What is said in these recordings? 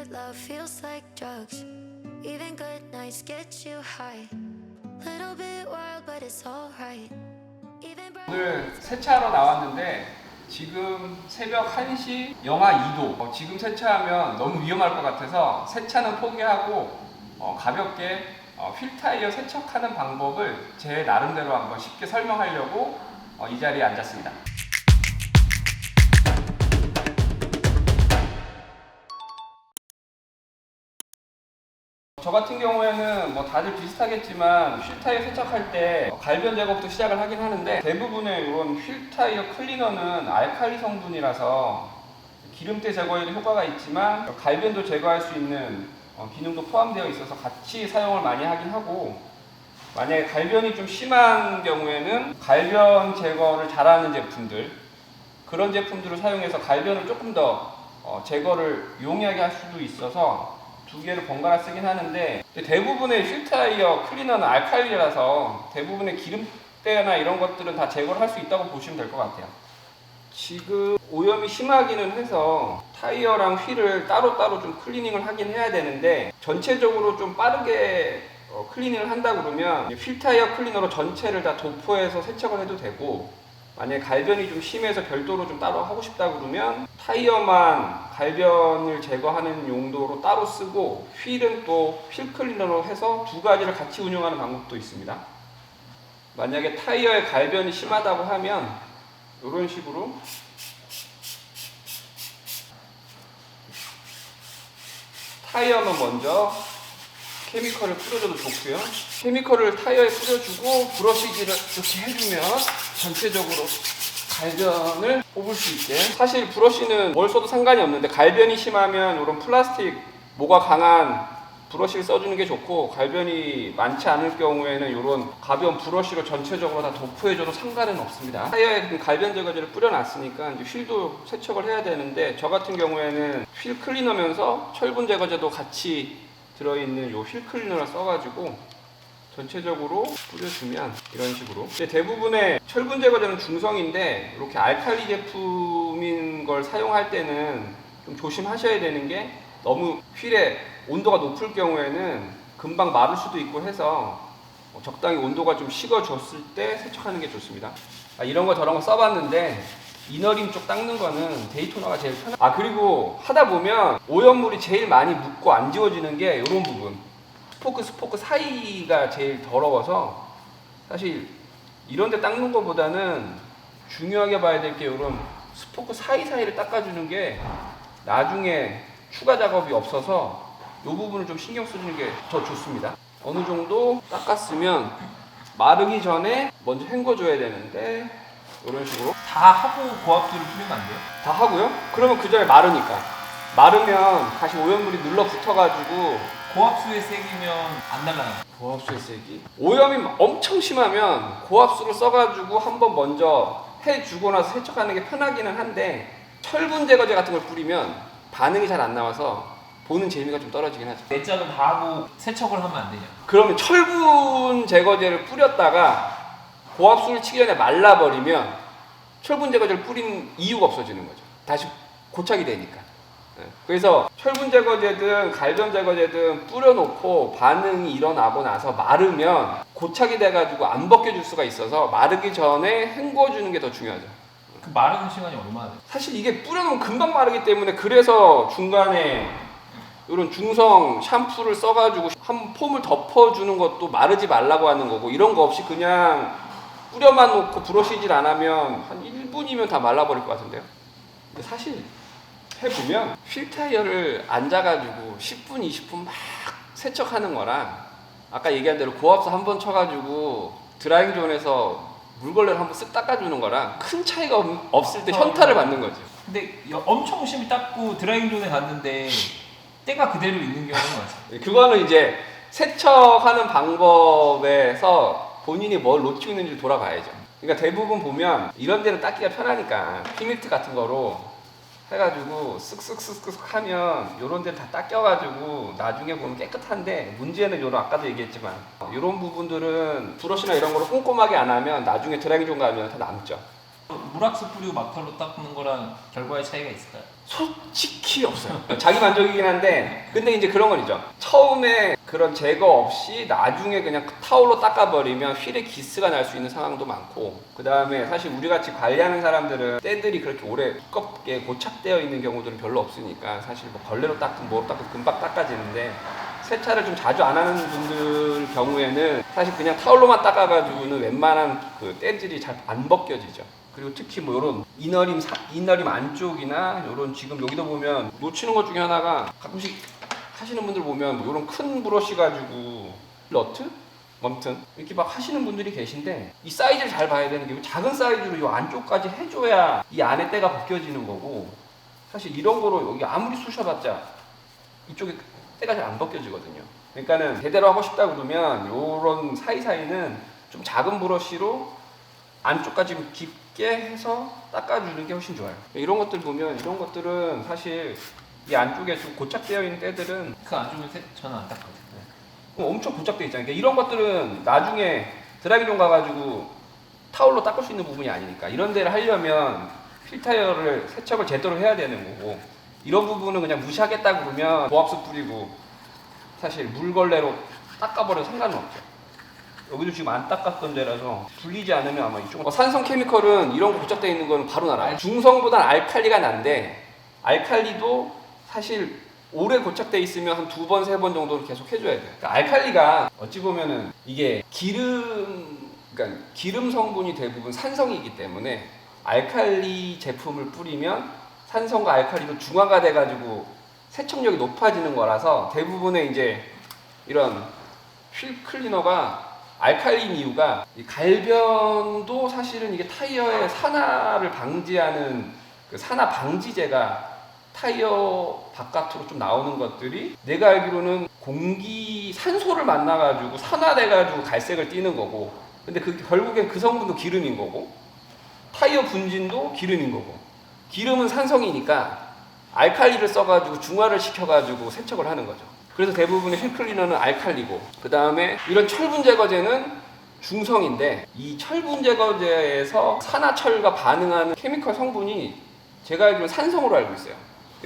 good love feels like drugs. Even good nights get you high. Little bit wild, but it's alright. 오늘 세차하러 나왔는데 지금 새벽 1시 영하 2도. 지금 세차하면 너무 위험할 것 같아서 세차는 포기하고 가볍게 휠타이어 세척하는 방법을 제 나름대로 한번 쉽게 설명하려고 이 자리에 앉았습니다. 저 같은 경우에는 뭐 다들 비슷하겠지만 휠타이어 세척할 때 갈변 제거부터 시작을 하긴 하는데, 대부분의 이런 휠타이어 클리너는 알칼리 성분이라서 기름때 제거에도 효과가 있지만 갈변도 제거할 수 있는 기능도 포함되어 있어서 같이 사용을 많이 하긴 하고, 만약에 갈변이 좀 심한 경우에는 갈변 제거를 잘하는 제품들, 그런 제품들을 사용해서 갈변을 조금 더 제거를 용이하게 할 수도 있어서 두 개를 번갈아 쓰긴 하는데, 대부분의 휠타이어 클리너는 알칼리라서 대부분의 기름때나 이런 것들은 다 제거를 할 수 있다고 보시면 될 것 같아요. 지금 오염이 심하기는 해서 타이어랑 휠을 따로따로 좀 클리닝을 하긴 해야 되는데, 전체적으로 좀 빠르게 클리닝을 한다 그러면 휠타이어 클리너로 전체를 다 도포해서 세척을 해도 되고, 만약에 갈변이 좀 심해서 별도로 좀 따로 하고 싶다 그러면 타이어만 갈변을 제거하는 용도로 따로 쓰고, 휠은 또 휠 클리너로 해서 두 가지를 같이 운영하는 방법도 있습니다. 만약에 타이어에 갈변이 심하다고 하면 이런 식으로 타이어만 먼저 케미컬을 뿌려줘도 좋고요. 케미컬을 타이어에 뿌려주고 브러쉬질을 이렇게 해주면 전체적으로 갈변을 뽑을 수 있게. 사실 브러쉬는 뭘 써도 상관이 없는데, 갈변이 심하면 이런 플라스틱 모가 강한 브러쉬를 써주는 게 좋고, 갈변이 많지 않을 경우에는 이런 가벼운 브러쉬로 전체적으로 다 도포해줘도 상관은 없습니다. 타이어에 갈변 제거제를 뿌려놨으니까 이제 휠도 세척을 해야 되는데, 저 같은 경우에는 휠 클리너면서 철분 제거제도 같이 들어있는 요 휠 클리너를 써가지고 전체적으로 뿌려주면 이런 식으로. 대부분의 철분 제거제는 중성인데, 이렇게 알칼리 제품인 걸 사용할 때는 좀 조심하셔야 되는 게, 너무 휠의 온도가 높을 경우에는 금방 마를 수도 있고 해서 적당히 온도가 좀 식어졌을 때 세척하는 게 좋습니다. 이런 거 저런 거 써봤는데 이너림 쪽 닦는 거는 데이토나가 제일 편해요. 그리고 하다 보면 오염물이 제일 많이 묻고 안 지워지는 게 이런 부분, 스포크 사이가 제일 더러워서, 사실 이런 데 닦는 것보다는 중요하게 봐야 될 게 이런 스포크 사이사이를 닦아주는 게 나중에 추가 작업이 없어서 이 부분을 좀 신경 써주는 게 더 좋습니다. 어느 정도 닦았으면 마르기 전에 먼저 헹궈줘야 되는데, 이런 식으로 다 하고 고압수를 뿌리면 안 돼요? 다 하고요. 그러면 그 전에 마르니까, 마르면 다시 오염물이 눌러 붙어가지고. 고압수에 세기면 안 날아가요. 고압수에 세기? 오염이 엄청 심하면 고압수를 써가지고 한번 먼저 해주고 나서 세척하는 게 편하기는 한데, 철분 제거제 같은 걸 뿌리면 반응이 잘 안 나와서 보는 재미가 좀 떨어지긴 하죠. 내장은 다 하고 세척을 하면 안 되냐? 그러면 철분 제거제를 뿌렸다가 고압수를 치기 전에 말라버리면 철분 제거제를 뿌린 이유가 없어지는 거죠. 다시 고착이 되니까. 그래서 철분 제거제든 갈변 제거제든 뿌려놓고 반응이 일어나고 나서 마르면 고착이 돼가지고 안 벗겨줄 수가 있어서, 마르기 전에 헹궈주는 게 더 중요하죠. 그 마르는 시간이 얼마나 돼요? 사실 이게 뿌려놓으면 금방 마르기 때문에, 그래서 중간에 이런 중성 샴푸를 써가지고 한 폼을 덮어주는 것도 마르지 말라고 하는 거고, 이런 거 없이 그냥 뿌려만 놓고 브러쉬질 안 하면 한 1분이면 다 말라버릴 것 같은데요. 근데 사실 해보면 휠타이어를 앉아가지고 10분, 20분 막 세척하는 거랑, 아까 얘기한 대로 고압수 한번 쳐가지고 드라잉존에서 물걸레를 한번 쓱 닦아주는 거랑 큰 차이가 없을 때 현타를 받는 거죠. 근데 엄청 열심히 닦고 드라잉존에 갔는데 때가 그대로 있는 경우는 많죠. 그거는 이제 세척하는 방법에서 본인이 뭘 놓치고 있는지 돌아봐야죠. 그러니까 대부분 보면 이런 데는 닦기가 편하니까 피밀트 같은 거로 해가지고 쓱쓱쓱쓱 하면 이런 데는 다 닦여가지고 나중에 보면 깨끗한데, 문제는 요런 아까도 얘기했지만 이런 부분들은 브러쉬나 이런 거로 꼼꼼하게 안 하면 나중에 드라이기존 가면 다 남죠. 물왁스 뿌리고 막걸로 닦는 거랑 결과의 차이가 있을까요? 솔직히 없어요. 자기 만족이긴 한데, 근데 이제 그런 건 있죠. 처음에 그런 제거 없이 나중에 그냥 타올로 닦아버리면 휠에 기스가 날 수 있는 상황도 많고, 그 다음에 사실 우리 같이 관리하는 사람들은 때들이 그렇게 오래 두껍게 고착되어 있는 경우들은 별로 없으니까 사실 뭐 걸레로 닦든 뭐로 닦든 금방 닦아지는데, 세차를 좀 자주 안 하는 분들 경우에는 사실 그냥 타올로만 닦아가지고는 웬만한 그 때들이 잘 안 벗겨지죠. 그리고 특히 뭐 이런 이너림 안쪽이나 이런 지금 여기도 보면 놓치는 것 중에 하나가 가끔씩 하시는 분들 보면 뭐 이런 큰 브러쉬 가지고 너트? 아무튼 이렇게 막 하시는 분들이 계신데 이 사이즈를 잘 봐야 되는 게 작은 사이즈로 이 안쪽까지 해줘야 이 안에 때가 벗겨지는 거고, 사실 이런 거로 여기 아무리 쑤셔봤자 이쪽에 때가 잘 안 벗겨지거든요. 그러니까는 제대로 하고 싶다 그러면 이런 사이사이는 좀 작은 브러쉬로 안쪽까지 좀 깊게 해서 닦아주는 게 훨씬 좋아요. 이런 것들 보면 이런 것들은 사실 이 안쪽에 좀 고착되어 있는 때들은 그 안쪽은 저는 안 닦거든요. 엄청 고착되어 있잖아요. 그러니까 이런 것들은 나중에 드라이기존 가가지고 타올로 닦을 수 있는 부분이 아니니까 이런 데를 하려면 필타이어를 세척을 제대로 해야 되는 거고, 이런 부분은 그냥 무시하겠다 그러면 고압수 뿌리고 사실 물걸레로 닦아버려도 상관은 없죠. 여기도 지금 안 닦았던 데라서 불리지 않으면 아마 이쪽은 산성 케미컬은 이런 거 고착되어 있는 거는 바로 날아요. 중성보단 알칼리가 난데, 알칼리도 사실 오래 고착되어 있으면 한 2번, 3번 정도는 계속 해줘야 돼요. 그러니까 알칼리가 어찌 보면은 이게 그러니까 기름 성분이 대부분 산성이기 때문에 알칼리 제품을 뿌리면 산성과 알칼리도 중화가 돼가지고 세척력이 높아지는 거라서 대부분의 이제 이런 휠 클리너가 알칼리인 이유가 이 갈변도 사실은 이게 타이어의 산화를 방지하는 그 산화 방지제가 타이어 바깥으로 좀 나오는 것들이 내가 알기로는 산소를 만나가지고 산화돼가지고 갈색을 띠는 거고, 근데 결국엔 그 성분도 기름인 거고, 타이어 분진도 기름인 거고, 기름은 산성이니까 알칼리를 써가지고 중화를 시켜가지고 세척을 하는 거죠. 그래서 대부분의 휠 클리너는 알칼리고, 그 다음에 이런 철분 제거제는 중성인데, 이 철분 제거제에서 산화철과 반응하는 케미컬 성분이 제가 알기로는 산성으로 알고 있어요.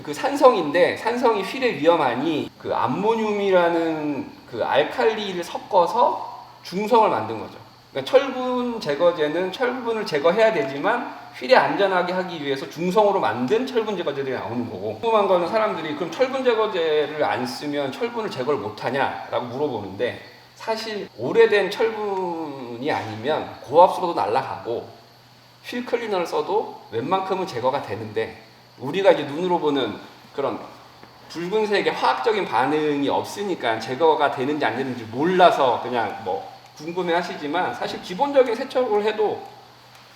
그 산성인데, 산성이 휠에 위험하니 그 암모늄이라는 그 알칼리를 섞어서 중성을 만든 거죠. 그러니까 철분 제거제는 철분을 제거해야 되지만 휠에 안전하게 하기 위해서 중성으로 만든 철분 제거제들이 나오는 거고, 궁금한 거는 사람들이 그럼 철분 제거제를 안 쓰면 철분을 제거를 못하냐 라고 물어보는데, 사실 오래된 철분이 아니면 고압수로도 날아가고 휠 클리너를 써도 웬만큼은 제거가 되는데, 우리가 이제 눈으로 보는 그런 붉은색의 화학적인 반응이 없으니까 제거가 되는지 안 되는지 몰라서 그냥 뭐 궁금해 하시지만, 사실 기본적인 세척을 해도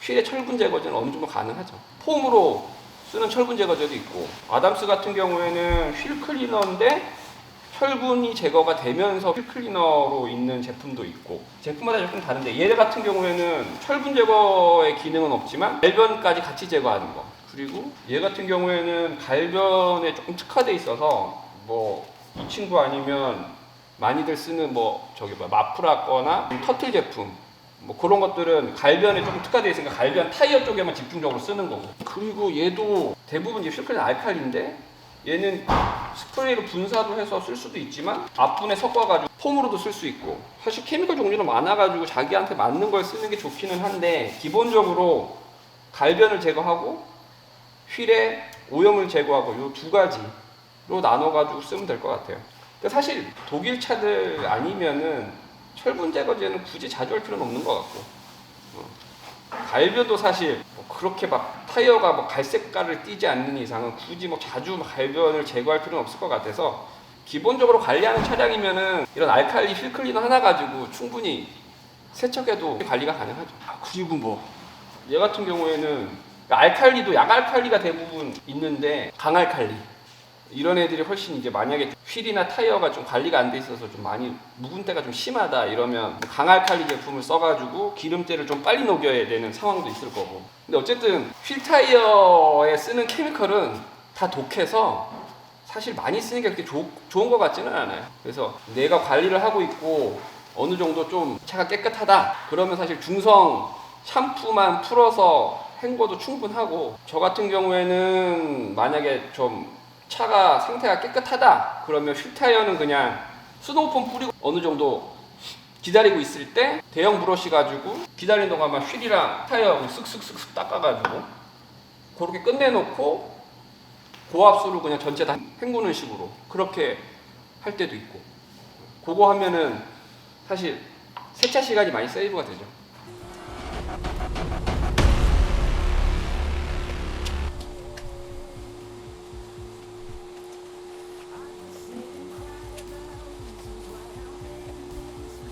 휠의 철분 제거제는 어느 정도 가능하죠. 폼으로 쓰는 철분 제거제도 있고, 아담스 같은 경우에는 휠 클리너인데 철분이 제거가 되면서 휠 클리너로 있는 제품도 있고, 제품마다 조금 다른데, 얘 같은 경우에는 철분 제거의 기능은 없지만 갈변까지 같이 제거하는 거, 그리고 얘 같은 경우에는 갈변에 조금 특화돼 있어서 뭐 이 친구 아니면 많이들 쓰는 마프라거나 터틀 제품 뭐 그런 것들은 갈변에 좀 특화되어 있으니까 갈변 타이어 쪽에만 집중적으로 쓰는 거고, 그리고 얘도 대부분 이제 휠클린 알칼리인데 얘는 스프레이로 분사도 해서 쓸 수도 있지만 앞분에 섞어가지고 폼으로도 쓸 수 있고, 사실 케미컬 종류는 많아가지고 자기한테 맞는 걸 쓰는 게 좋기는 한데, 기본적으로 갈변을 제거하고 휠의 오염을 제거하고 이 두 가지로 나눠가지고 쓰면 될 것 같아요. 그러니까 사실 독일 차들 아니면은 철분 제거제는 굳이 자주 할 필요는 없는 것 같고, 갈변도 사실 뭐 그렇게 막 타이어가 뭐 갈색깔을 띠지 않는 이상은 굳이 뭐 자주 갈변을 제거할 필요는 없을 것 같아서, 기본적으로 관리하는 차량이면은 이런 알칼리 휠 클리너 하나 가지고 충분히 세척해도 관리가 가능하죠. 그리고 뭐 얘 같은 경우에는 알칼리도 약알칼리가 대부분 있는데, 강알칼리 이런 애들이 훨씬 이제 만약에 휠이나 타이어가 좀 관리가 안 돼 있어서 좀 많이 묵은 때가 좀 심하다 이러면 강알칼리 제품을 써가지고 기름때를 좀 빨리 녹여야 되는 상황도 있을 거고, 근데 어쨌든 휠 타이어에 쓰는 케미컬은 다 독해서 사실 많이 쓰는 게 그렇게 좋은 것 같지는 않아요. 그래서 내가 관리를 하고 있고 어느 정도 좀 차가 깨끗하다 그러면 사실 중성 샴푸만 풀어서 헹궈도 충분하고, 저 같은 경우에는 만약에 좀 차가 상태가 깨끗하다 그러면 휠 타이어는 그냥 스노우폼 뿌리고 어느 정도 기다리고 있을 때 대형 브러쉬 가지고 기다리는 동안만 휠이랑 타이어 쓱쓱쓱쓱 닦아가지고 그렇게 끝내놓고 고압수로 그냥 전체 다 헹구는 식으로 그렇게 할 때도 있고, 그거 하면은 사실 세차 시간이 많이 세이브가 되죠.